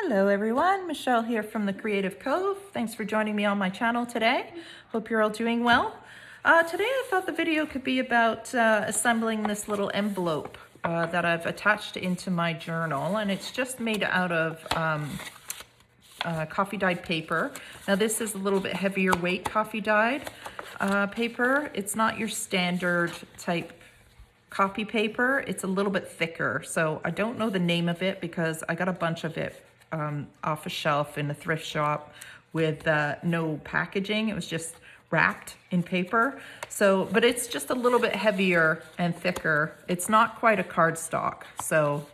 Hello everyone, Michelle here from the Creative Cove. Thanks for joining me on my channel today. Hope you're all doing well. Today I thought the video could be about assembling this little envelope that I've attached into my journal, and it's just made out of coffee dyed paper. Now this is a little bit heavier weight coffee dyed paper. It's not your standard type copy paper. It's a little bit thicker, so I don't know the name of it because I got a bunch of it off a shelf in a thrift shop with no packaging. It was just wrapped in paper. So, but it's just a little bit heavier and thicker. It's not quite a cardstock. So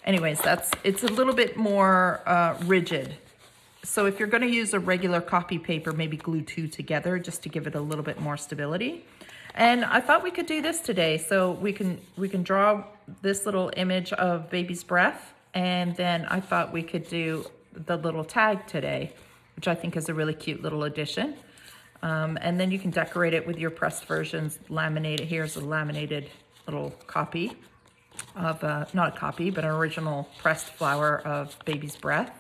anyways, it's a little bit more rigid. So if you're going to use a regular copy paper, maybe glue two together just to give it a little bit more stability. And I thought we could do this today. So we can draw this little image of baby's breath, and then I thought we could do the little tag today, which I think is a really cute little addition. And then you can decorate it with your pressed versions, laminate it. Here's a laminated little copy of, not a copy, but an original pressed flower of baby's breath.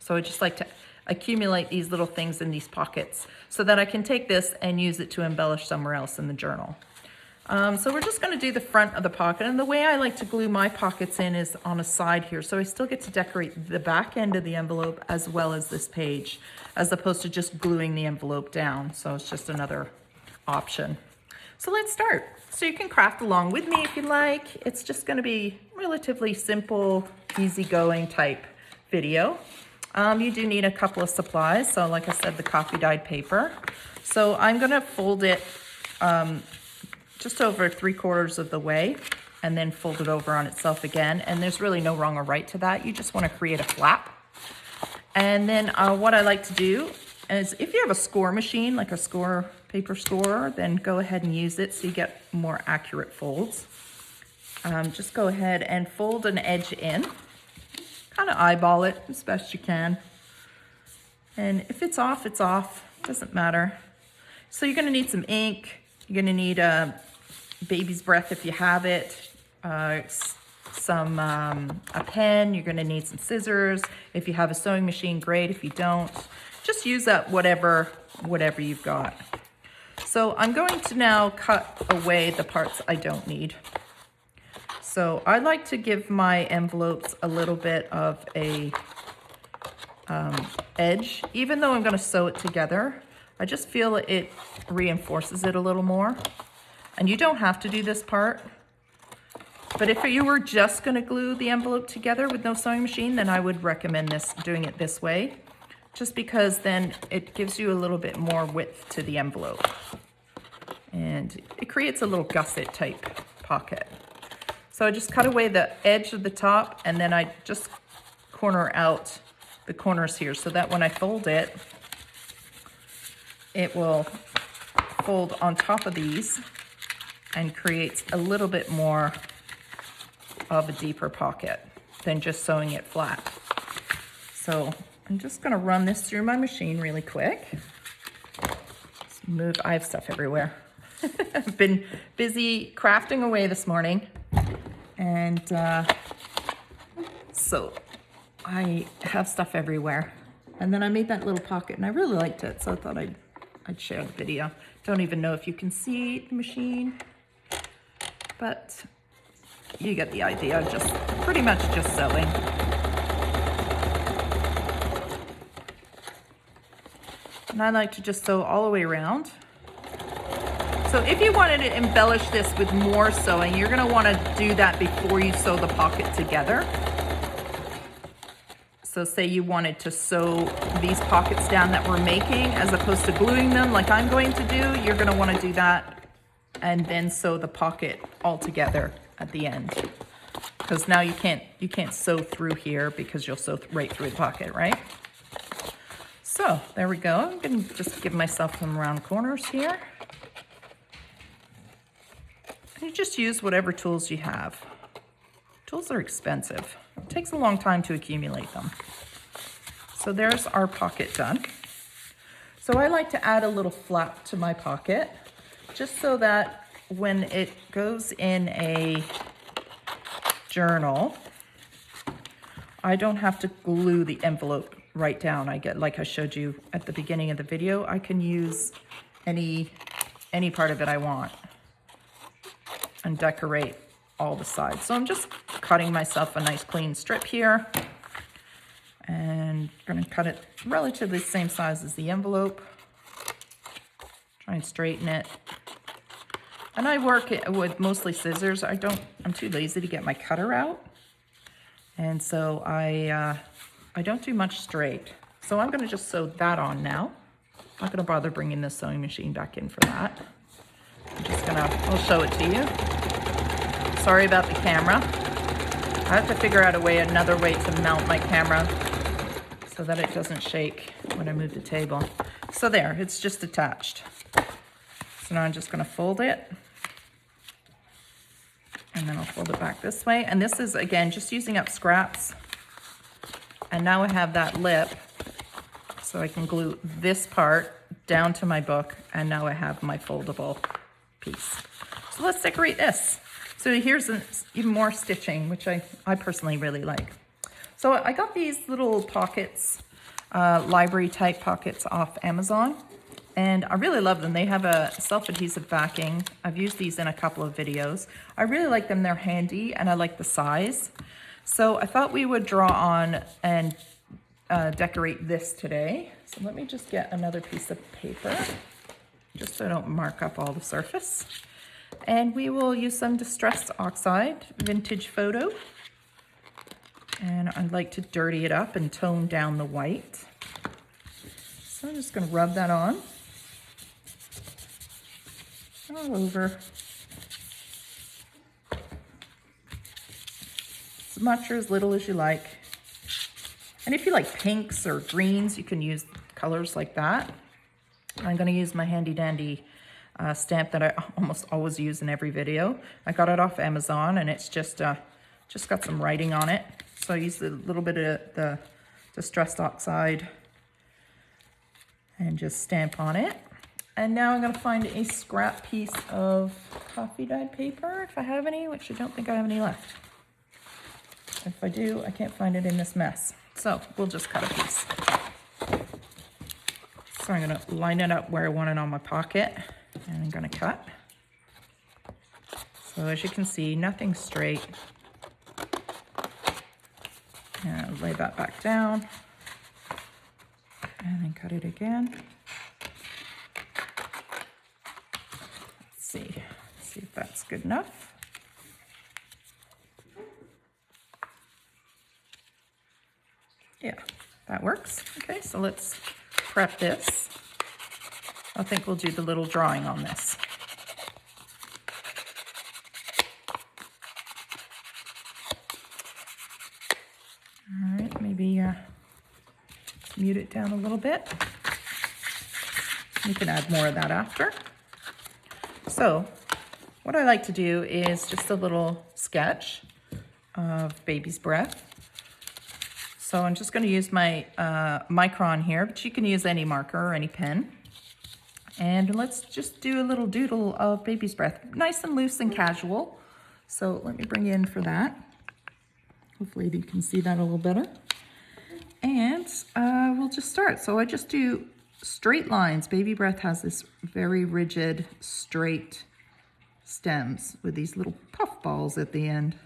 So I just like to accumulate these little things in these pockets so that I can take this and use it to embellish somewhere else in the journal. So we're just going to do the front of the pocket, and the way I like to glue my pockets in is on a side here, so I still get to decorate the back end of the envelope as well as this page, as opposed to just gluing the envelope down. So it's just another option. So let's start. So you can craft along with me if you like. It's just going to be relatively simple, easygoing type video. You do need a couple of supplies. So like I said, the coffee dyed paper. So I'm going to fold it just over 3/4 of the way and then fold it over on itself again. And there's really no wrong or right to that. You just want to create a flap. And then what I like to do is, if you have a score machine, like a paper scorer, then go ahead and use it so you get more accurate folds. Just go ahead and fold an edge in. Kind of eyeball it as best you can. And if it's off, it's off. Doesn't matter. So you're going to need some ink. You're going to need baby's breath if you have it. A pen. You're going to need some scissors. If you have a sewing machine, great. If you don't, just use up whatever you've got. So I'm going to now cut away the parts I don't need. So I like to give my envelopes a little bit of a edge, even though I'm going to sew it together. I just feel it reinforces it a little more. And you don't have to do this part. But if you were just going to glue the envelope together with no sewing machine, then I would recommend doing it this way, just because then it gives you a little bit more width to the envelope. And it creates a little gusset type pocket. So I just cut away the edge of the top, and then I just corner out the corners here so that when I fold it, it will fold on top of these and creates a little bit more of a deeper pocket than just sewing it flat. So I'm just gonna run this through my machine really quick. I have stuff everywhere. I've been busy crafting away this morning. And so I have stuff everywhere. And then I made that little pocket and I really liked it. So I thought I'd share the video. Don't even know if you can see the machine, but you get the idea. Just pretty much just sewing. And I like to just sew all the way around. So if you wanted to embellish this with more sewing, you're going to want to do that before you sew the pocket together. So say you wanted to sew these pockets down that we're making, as opposed to gluing them like I'm going to do, you're going to want to do that and then sew the pocket all together at the end. Because now you can't sew through here because you'll sew right through the pocket, right? So there we go. I'm going to just give myself some round corners here. You just use whatever tools you have. Tools are expensive. It takes a long time to accumulate them. So there's our pocket done. So I like to add a little flap to my pocket, just so that when it goes in a journal, I don't have to glue the envelope right down. I get, like I showed you at the beginning of the video, I can use any part of it I want and decorate all the sides. So I'm just cutting myself a nice clean strip here and going to cut it relatively the same size as the envelope. Try and straighten it. And I work with mostly scissors. I'm too lazy to get my cutter out. And so I don't do much straight. So I'm gonna just sew that on now. I'm not gonna bother bringing the sewing machine back in for that. I'll show it to you. Sorry about the camera. I have to figure out another way to mount my camera so that it doesn't shake when I move the table. So there, it's just attached. So now I'm just gonna fold it. And then I'll fold it back this way. And this is, again, just using up scraps. And now I have that lip, so I can glue this part down to my book. And now I have my foldable piece. So let's decorate this. So here's even more stitching, which I personally really like. So I got these little pockets, library type pockets off Amazon. And I really love them. They have a self-adhesive backing. I've used these in a couple of videos. I really like them. They're handy and I like the size. So I thought we would draw on and decorate this today. So let me just get another piece of paper just so I don't mark up all the surface. And we will use some Distress Oxide Vintage Photo. And I'd like to dirty it up and tone down the white. So I'm just gonna rub that on. All over. As much or as little as you like. And if you like pinks or greens, you can use colors like that. I'm going to use my handy dandy stamp that I almost always use in every video. I got it off Amazon and it's just got some writing on it. So I used a little bit of the Distressed Oxide and just stamp on it. And now I'm going to find a scrap piece of coffee dyed paper, if I have any, which I don't think I have any left. If I do, I can't find it in this mess. So we'll just cut a piece. So I'm going to line it up where I want it on my pocket, and I'm going to cut. So as you can see, nothing straight. And I'll lay that back down, and then cut it again. See if that's good enough. Yeah, that works. Okay, so let's prep this. I think we'll do the little drawing on this. All right, maybe mute it down a little bit. You can add more of that after. So what I like to do is just a little sketch of baby's breath. So I'm just going to use my micron here, but you can use any marker or any pen. And let's just do a little doodle of baby's breath, nice and loose and casual. So let me bring you in for that. Hopefully you can see that a little better. And we'll just start. So I just do straight lines. Baby breath has this very rigid, straight stems with these little puff balls at the end.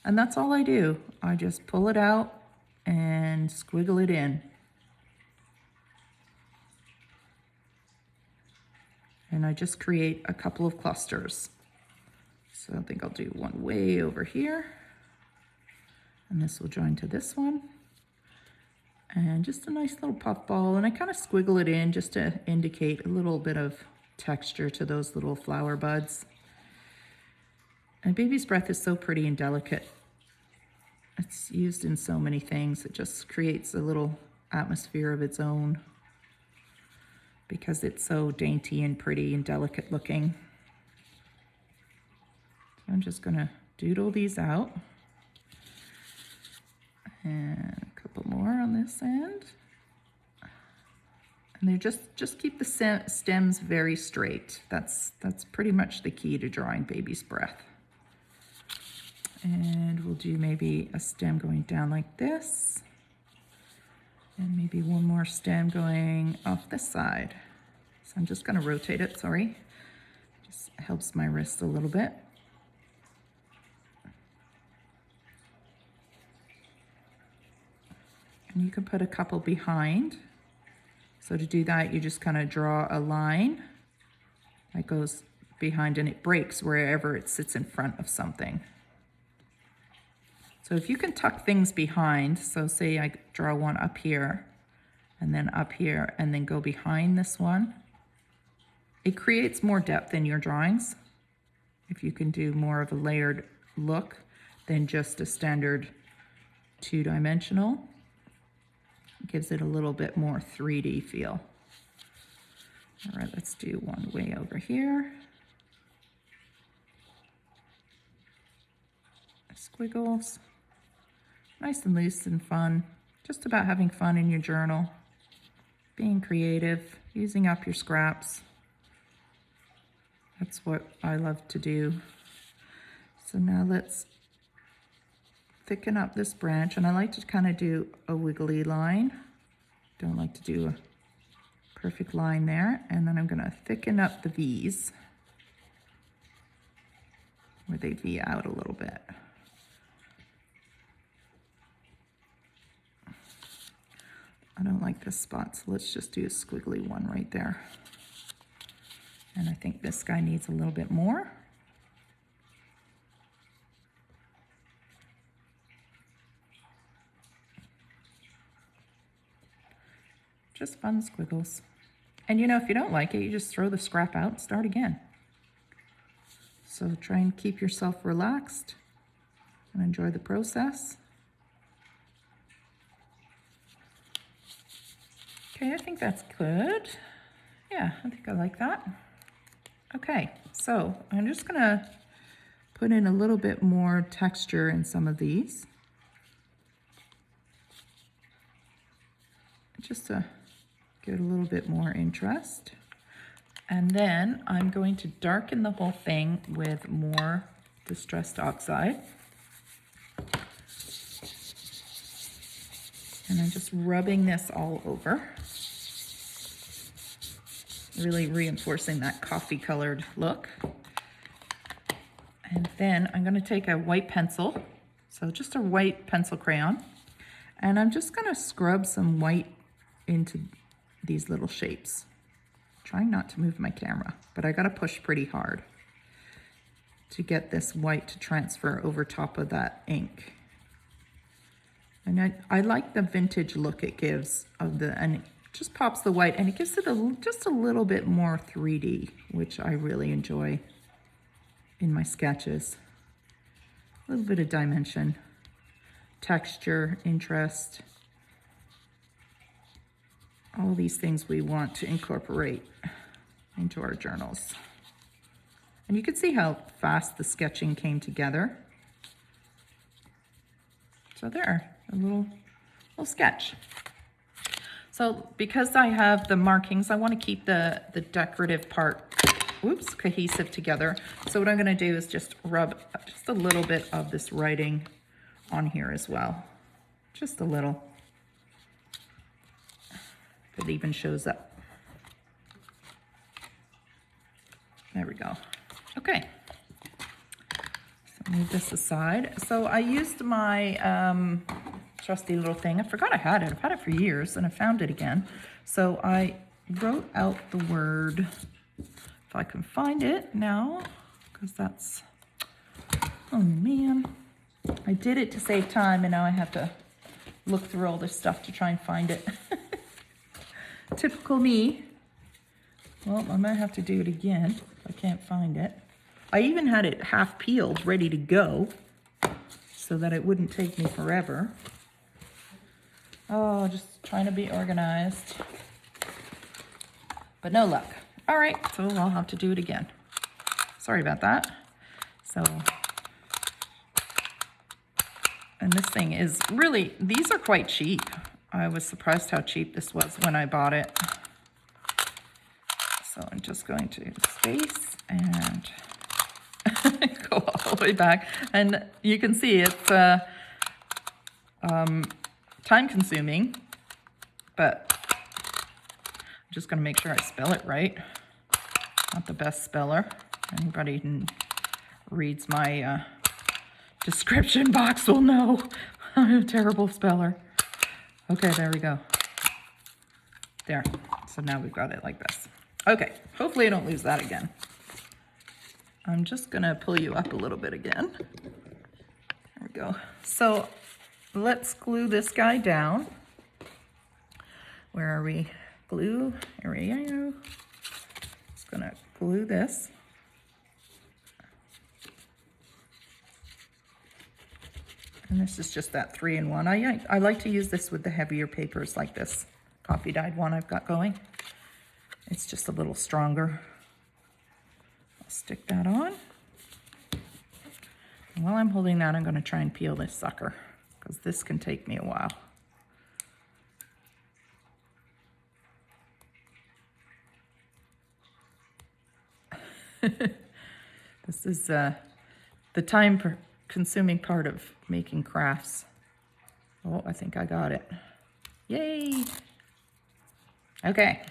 And that's all I do. I just pull it out and squiggle it in. And I just create a couple of clusters. So I think I'll do one way over here. And this will join to this one. And just a nice little puff ball. And I kind of squiggle it in just to indicate a little bit of texture to those little flower buds. And baby's breath is so pretty and delicate. It's used in so many things. It just creates a little atmosphere of its own because it's so dainty and pretty and delicate looking. So I'm just gonna doodle these out. And a couple more on this end. And they just keep the stems very straight. That's pretty much the key to drawing baby's breath. And we'll do maybe a stem going down like this. And maybe one more stem going off this side. So I'm just gonna rotate it, sorry. Just helps my wrist a little bit. And you can put a couple behind. So to do that, you just kind of draw a line that goes behind and it breaks wherever it sits in front of something. So if you can tuck things behind, so say I draw one up here and then up here and then go behind this one, it creates more depth in your drawings. If you can do more of a layered look than just a standard two-dimensional. Gives it a little bit more 3D feel. All right, let's do one way over here. Squiggles. Nice and loose and fun. Just about having fun in your journal. Being creative, using up your scraps. That's what I love to do. So now let's thicken up this branch, and I like to kind of do a wiggly line. Don't like to do a perfect line there. And then I'm gonna thicken up the V's where they V out a little bit. I don't like this spot, so let's just do a squiggly one right there. And I think this guy needs a little bit more. Just fun squiggles. And you know, if you don't like it, you just throw the scrap out and start again. So try and keep yourself relaxed and enjoy the process. Okay, I think that's good. Yeah, I think I like that. Okay, so I'm just gonna put in a little bit more texture in some of these. Just to get a little bit more interest. And then I'm going to darken the whole thing with more distressed oxide. And I'm just rubbing this all over. Really reinforcing that coffee colored look. And then I'm gonna take a white pencil, so just a white pencil crayon, and I'm just gonna scrub some white into these little shapes. Trying not to move my camera, but I gotta push pretty hard to get this white to transfer over top of that ink. And I like the vintage look it gives of the, and it just pops the white and it gives it just a little bit more 3D, which I really enjoy in my sketches. A little bit of dimension, texture, interest, all these things we want to incorporate into our journals. And you can see how fast the sketching came together. So there, a little sketch. So because I have the markings, I want to keep the decorative part, cohesive together. So what I'm going to do is just rub just a little bit of this writing on here as well. Just a little. It even shows up. There we go. Okay. So move this aside. So I used my trusty little thing. I forgot I had it. I've had it for years and I found it again. So I wrote out the word, if I can find it now, because that's, oh man. I did it to save time and now I have to look through all this stuff to try and find it. Typical me. Well, I might have to do it again if I can't find it. I even had it half peeled, ready to go, so that it wouldn't take me forever. Oh, just trying to be organized. But no luck. All right, so I'll have to do it again. Sorry about that. So, and this thing is really, these are quite cheap. I was surprised how cheap this was when I bought it. So I'm just going to space and go all the way back. And you can see it's time consuming, but I'm just gonna make sure I spell it right. Not the best speller. Anybody who reads my description box will know I'm a terrible speller. Okay, there we go. There. So now we've got it like this. Okay, hopefully I don't lose that again. I'm just gonna pull you up a little bit again. There we go. So let's glue this guy down. Where are we? Glue, here we go. Just gonna glue this. And this is just that 3-in-1. I like to use this with the heavier papers like this coffee dyed one I've got going. It's just a little stronger. I'll stick that on. And while I'm holding that, I'm going to try and peel this sucker because this can take me a while. This is the time-consuming part of making crafts. Oh, I think I got it. Yay! Okay. I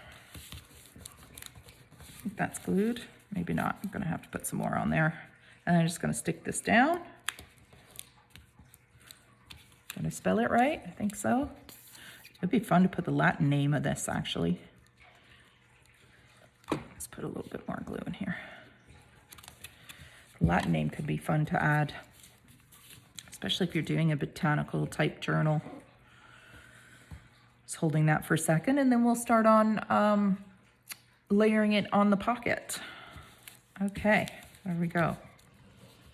think that's glued. Maybe not. I'm gonna have to put some more on there. And I'm just gonna stick this down. Did I spell it right? I think so. It'd be fun to put the Latin name of this, actually. Let's put a little bit more glue in here. The Latin name could be fun to add, especially if you're doing a botanical type journal. Just holding that for a second, and then we'll start on layering it on the pocket. Okay, there we go.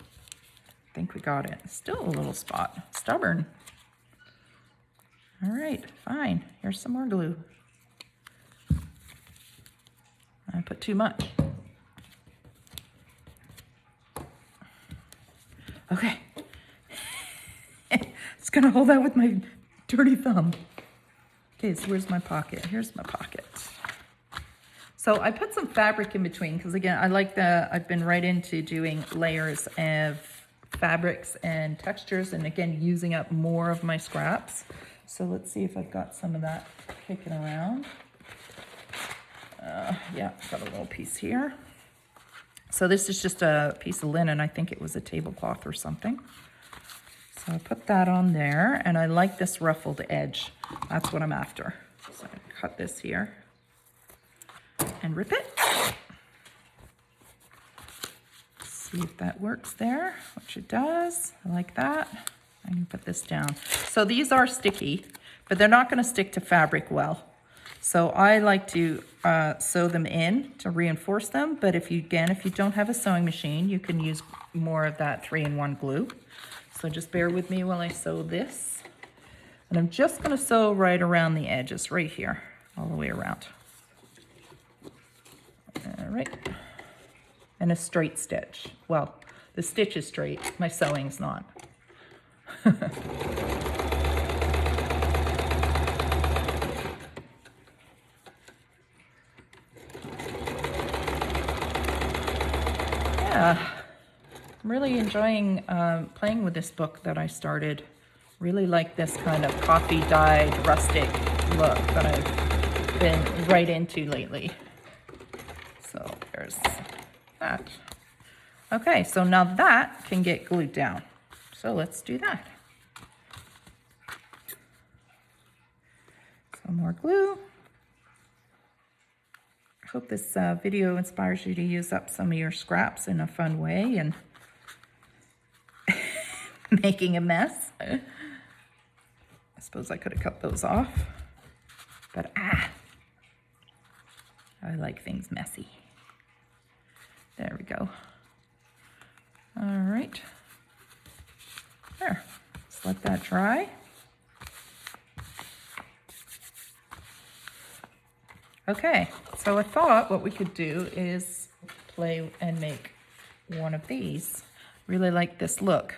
I think we got it. Still a little spot, stubborn. All right, fine. Here's some more glue. I put too much. Okay. It's gonna hold that with my dirty thumb. Okay, so where's my pocket? Here's my pocket. So I put some fabric in between because again, I've been right into doing layers of fabrics and textures and again, using up more of my scraps. So let's see if I've got some of that kicking around. Yeah, got a little piece here. So this is just a piece of linen. I think it was a tablecloth or something. So I put that on there, and I like this ruffled edge. That's what I'm after. So I cut this here and rip it. See if that works there, which it does. I like that. I can put this down. So these are sticky, but they're not going to stick to fabric well. So I like to sew them in to reinforce them. But if you don't have a sewing machine, you can use more of that 3-in-1 glue. So just bear with me while I sew this. And I'm just going to sew right around the edges, right here, all the way around. All right. And a straight stitch. Well, the stitch is straight, my sewing's not. Yeah, I'm really enjoying playing with this book that I started. Really like this kind of coffee dyed rustic look that I've been right into lately. So there's that. Okay, so now that can get glued down. So let's do that. Some more glue. I hope this video inspires you to use up some of your scraps in a fun way and making a mess. I suppose I could have cut those off, but I like things messy. There we go. All right. There. Let's let that dry. Okay, so I thought what we could do is play and make one of these. Really like this look.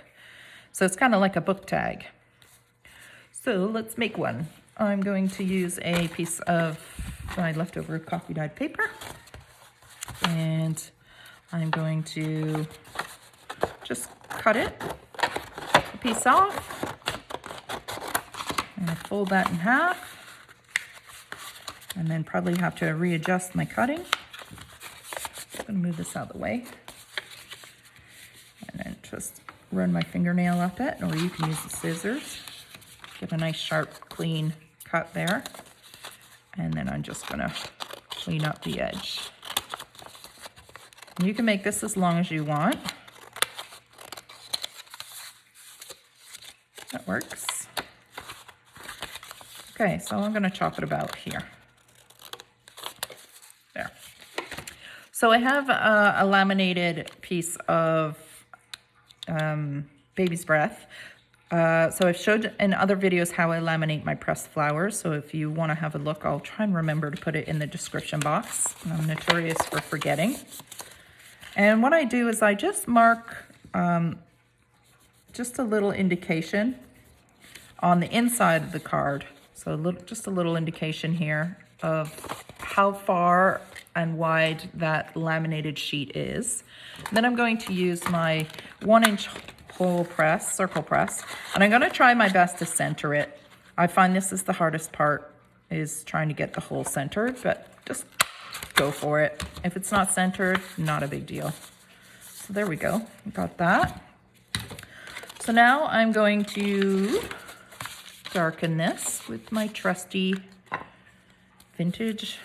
So it's kind of like a book tag. So let's make one. I'm going to use a piece of my leftover coffee dyed paper. And I'm going to just cut it, a piece off, and I fold that in half, and then probably have to readjust my cutting. I'm gonna move this out of the way, and then just run my fingernail up it, or you can use the scissors. Get a nice sharp, clean cut there, and then I'm just gonna clean up the edge. You can make this as long as you want. That works. Okay, so I'm gonna chop it about here. There. So I have a laminated piece of baby's breath. So I've showed in other videos how I laminate my pressed flowers. So if you want to have a look, I'll try and remember to put it in the description box. I'm notorious for forgetting. And what I do is I just mark just a little indication on the inside of the card. So just a little indication here of how far and wide that laminated sheet is. And then I'm going to use my 1-inch hole press, circle press, and I'm going to try my best to center it. I find this is the hardest part, is trying to get the hole centered, but just go for it. If it's not centered, not a big deal. So there we go, got that. So now I'm going to darken this with my trusty vintage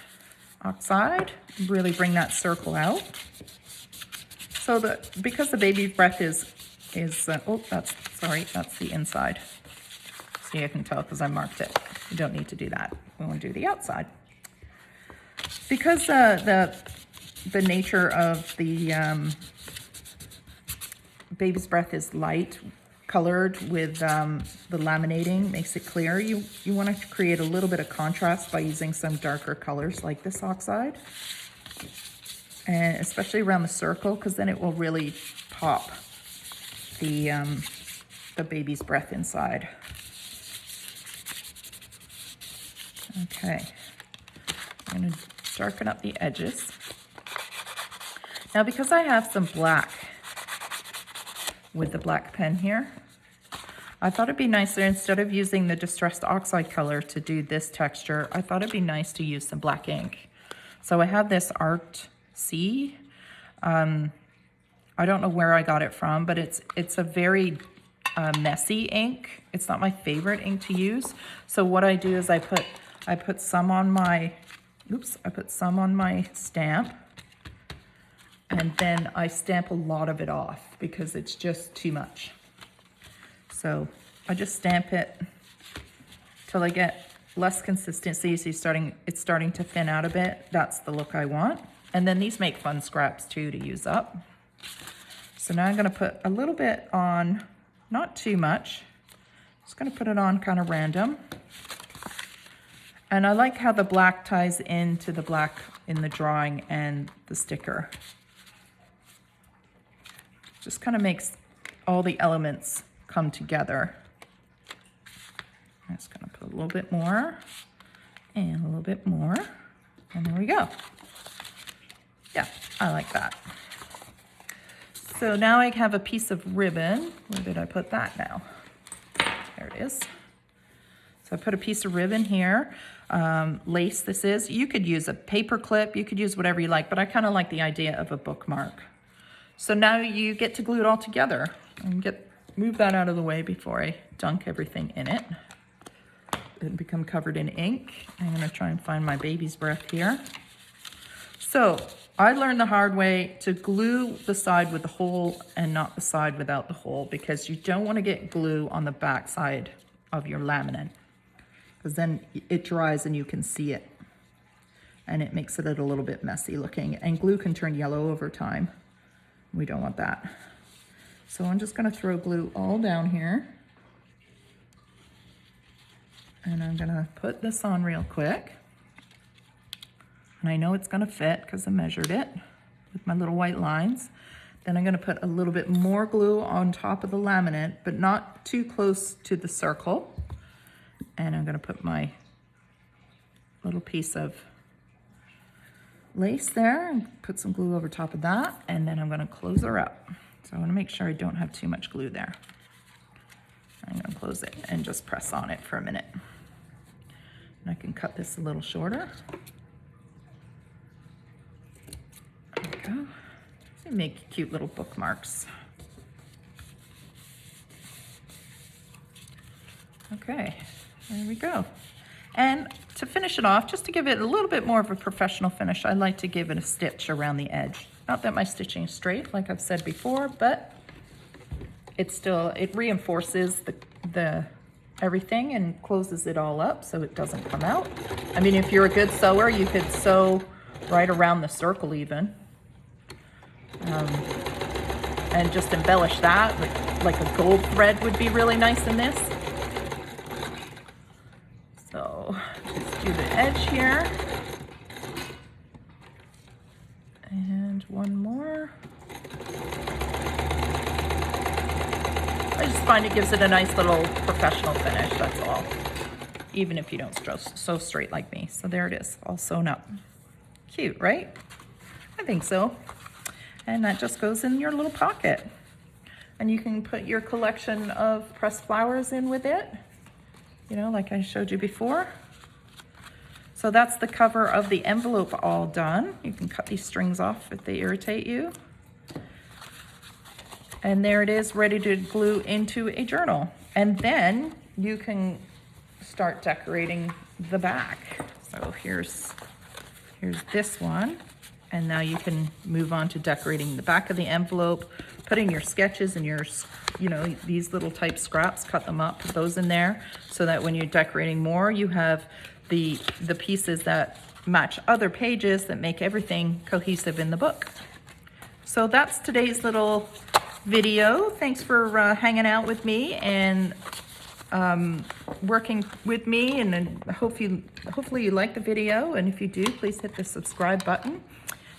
oxide, really bring that circle out. So because the baby breath is oh, that's the inside. See, I can tell because I marked it. You don't need to do that. We want to do the outside. Because the nature of the baby's breath is light colored with the laminating, makes it clear. You want to create a little bit of contrast by using some darker colors like this oxide, and especially around the circle, because then it will really pop the baby's breath inside. Okay, I'm going to darken up the edges. Now, because I have some black with the black pen here, I thought it'd be nicer, instead of using the distressed oxide color to do this texture, I thought it'd be nice to use some black ink. So I have this Art C. I don't know where I got it from, but it's a very messy ink. It's not my favorite ink to use. So what I do is I put some on my, I put some on my stamp, and then I stamp a lot of it off because it's just too much. So I just stamp it till I get less consistency. So it's starting to thin out a bit. That's the look I want. And then these make fun scraps too to use up. So now I'm gonna put a little bit on, not too much. Just gonna put it on kind of random. And I like how the black ties into the black in the drawing and the sticker. Just kind of makes all the elements come together. I'm just gonna put a little bit more and a little bit more, and there we go. Yeah, I like that. So now I have a piece of ribbon. Where did I put that now? There it is. So I put a piece of ribbon here. Lace this is. You could use a paper clip, you could use whatever you like, but I kind of like the idea of a bookmark. So now you get to glue it all together. And move that out of the way before I dunk everything in it. It'll become covered in ink. I'm gonna try and find my baby's breath here. So I learned the hard way to glue the side with the hole and not the side without the hole, because you don't want to get glue on the back side of your laminate, because then it dries and you can see it, and it makes it a little bit messy looking, and glue can turn yellow over time. We don't want that. So I'm just going to throw glue all down here, and I'm going to put this on real quick. And I know it's going to fit because I measured it with my little white lines. Then I'm going to put a little bit more glue on top of the laminate, but not too close to the circle. And I'm going to put my little piece of lace there and put some glue over top of that. And then I'm going to close her up. So I want to make sure I don't have too much glue there. I'm going to close it and just press on it for a minute. And I can cut this a little shorter. There we go. So make cute little bookmarks. Okay, there we go. And to finish it off, just to give it a little bit more of a professional finish, I like to give it a stitch around the edge. Not that my stitching is straight, like I've said before, but it reinforces the everything and closes it all up so it doesn't come out. I mean, if you're a good sewer, you could sew right around the circle even. And just embellish that, like a gold thread would be really nice in this. So just do the edge here. And one more. I just find it gives it a nice little professional finish, that's all. Even if you don't sew straight like me. So there it is, all sewn up. Cute, right? I think so. And that just goes in your little pocket. And you can put your collection of pressed flowers in with it. You know, like I showed you before. So that's the cover of the envelope all done. You can cut these strings off if they irritate you. And there it is, ready to glue into a journal. And then you can start decorating the back. So here's this one. And now you can move on to decorating the back of the envelope, putting your sketches and your, you know, these little type scraps, cut them up, put those in there so that when you're decorating more, you have the pieces that match other pages that make everything cohesive in the book. So that's today's little video. Thanks for hanging out with me and working with me, and hopefully you like the video, and if you do, please hit the subscribe button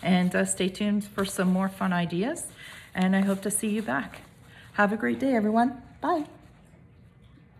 and stay tuned for some more fun ideas, and I hope to see you back. Have a great day, everyone. Bye.